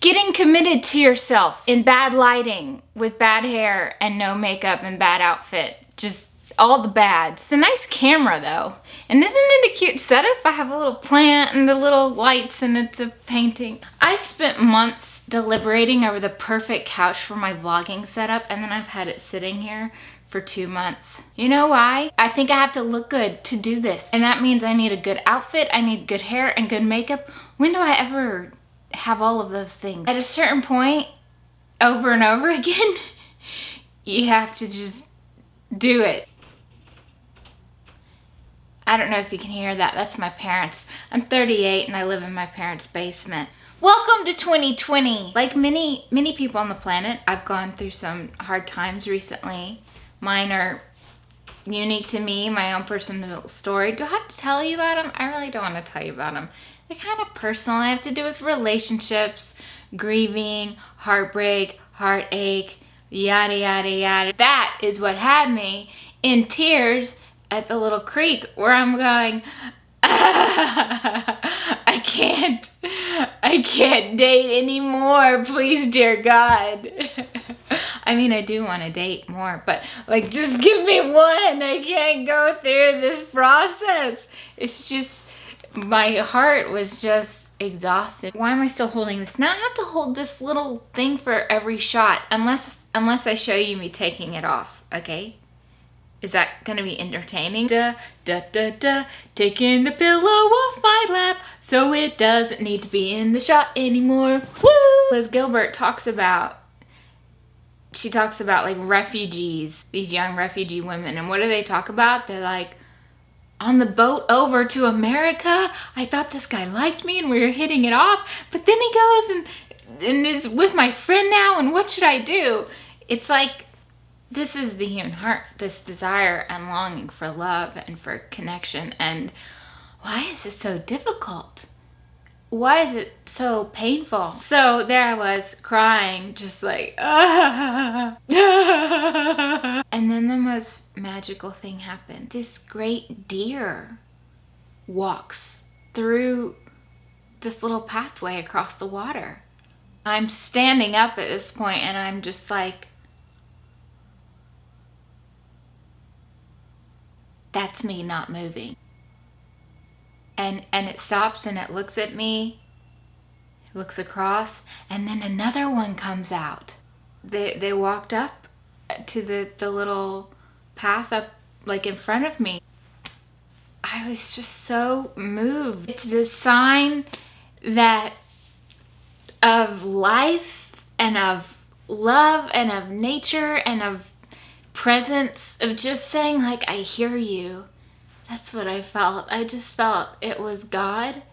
getting committed to yourself in bad lighting, with bad hair and no makeup and bad outfit. Just all the bads. It's a nice camera though. And isn't it a cute setup? I have a little plant and the little lights and it's a painting. I spent months deliberating over the perfect couch for my vlogging setup, and then I've had it sitting here for 2 months. You know why? I think I have to look good to do this. And that means I need a good outfit, I need good hair and good makeup. When do I ever have all of those things? At a certain point, over and over again, you have to just do it. I don't know if you can hear that. That's my parents. I'm 38 and I live in my parents' basement. Welcome to 2020. Like many people on the planet, I've gone through some hard times recently. Mine are unique to me, my own personal story. Do I have to tell you about them? I really don't want to tell you about them. They're kind of personal. They have to do with relationships, grieving, heartbreak, heartache, yada, yada, yada. That is what had me in tears at the little creek where I'm going, I can't date anymore, please, dear God. I mean, I do want to date more, but like, just give me one. I can't go through this process. It's just, my heart was just exhausted. Why am I still holding this? Now I have to hold this little thing for every shot, unless I show you me taking it off, okay? Is that gonna be entertaining? Da, da, da, da, taking the pillow off my lap so it doesn't need to be in the shot anymore. Woo! Liz Gilbert talks about like refugees, these young refugee women, and what do they talk about? They're like, on the boat over to America, I thought this guy liked me and we were hitting it off, but then he goes and is with my friend now, and what should I do? It's like, this is the human heart, this desire and longing for love and for connection. And why is it so difficult? Why is it so painful? So there I was crying, just like, ah. And then the most magical thing happened. This great deer walks through this little pathway across the water. I'm standing up at this point and I'm just like, that's me not moving. And it stops and it looks at me, it looks across, and then another one comes out. They walked up to the little path up like in front of me. I was just so moved. It's a sign that of life and of love and of nature and of presence, of just saying like, I hear you. That's what I felt. I just felt it was God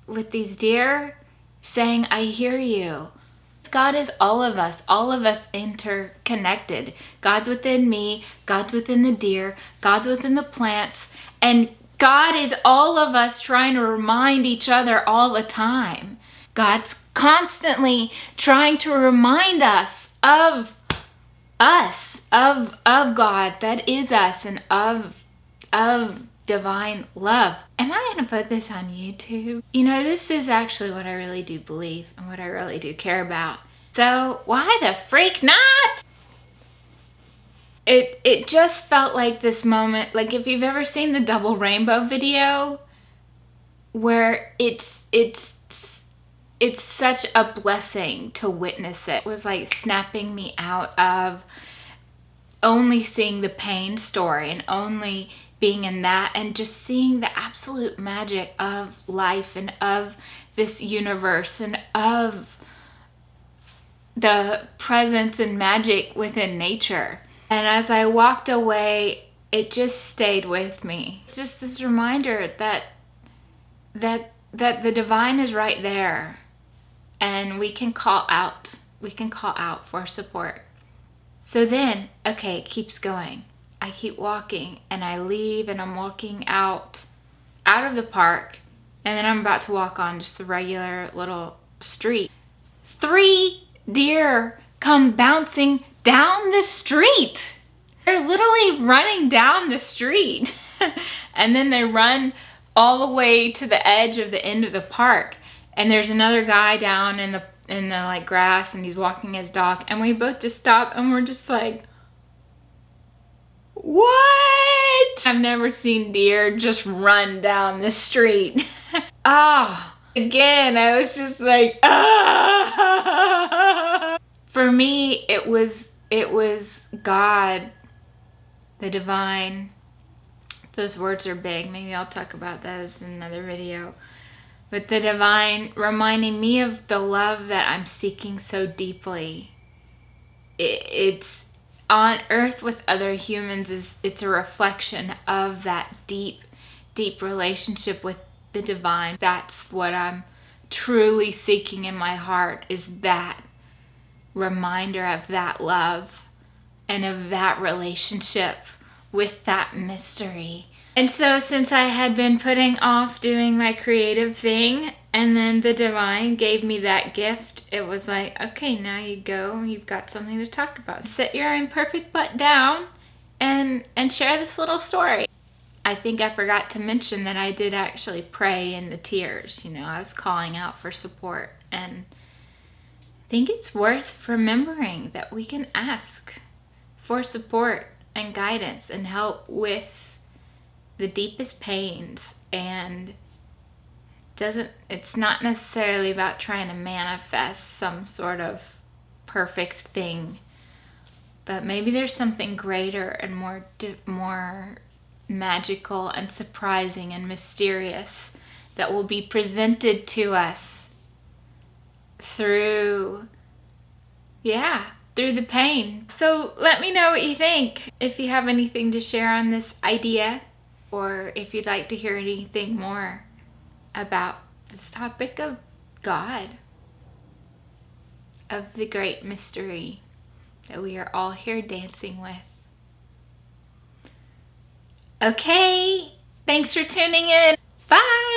with these deer saying, I hear you. God is all of us interconnected. God's within me, God's within the deer, God's within the plants, and God is all of us trying to remind each other all the time. God's constantly trying to remind us, of God that is us, and of divine love. Am I gonna put this on YouTube? You know, this is actually what I really do believe and what I really do care about. So why the freak not? It just felt like this moment, like if you've ever seen the double rainbow video, where it's such a blessing to witness it. It was like snapping me out of only seeing the pain story and only being in that, and just seeing the absolute magic of life and of this universe and of the presence and magic within nature. And as I walked away, it just stayed with me. It's just this reminder that the divine is right there, and we can call out for support. So then, okay, it keeps going. I keep walking and I leave and I'm walking out of the park, and then I'm about to walk on just a regular little street. 3 deer come bouncing down the street. They're literally running down the street. And then they run all the way to the edge of the end of the park. And there's another guy down in the like grass, and he's walking his dog, and we both just stop and we're just like, what? I've never seen deer just run down the street. Ah, again, I was just like, ah. For me, it was God, the divine. Those words are big. Maybe I'll talk about those in another video. But the divine reminding me of the love that I'm seeking so deeply. It's on earth with other humans. It's a reflection of that deep, deep relationship with the divine. That's what I'm truly seeking in my heart, is that reminder of that love and of that relationship with that mystery. And so since I had been putting off doing my creative thing, and then the divine gave me that gift, it was like, okay, now you go, you've got something to talk about. Sit your imperfect butt down and share this little story. I think I forgot to mention that I did actually pray in the tears. You know, I was calling out for support, and I think it's worth remembering that we can ask for support and guidance and help with the deepest pains. And it's not necessarily about trying to manifest some sort of perfect thing, but maybe there's something greater and more magical and surprising and mysterious that will be presented to us through the pain. So let me know what you think. If you have anything to share on this idea, or if you'd like to hear anything more about this topic of God, of the great mystery that we are all here dancing with. Okay, thanks for tuning in. Bye.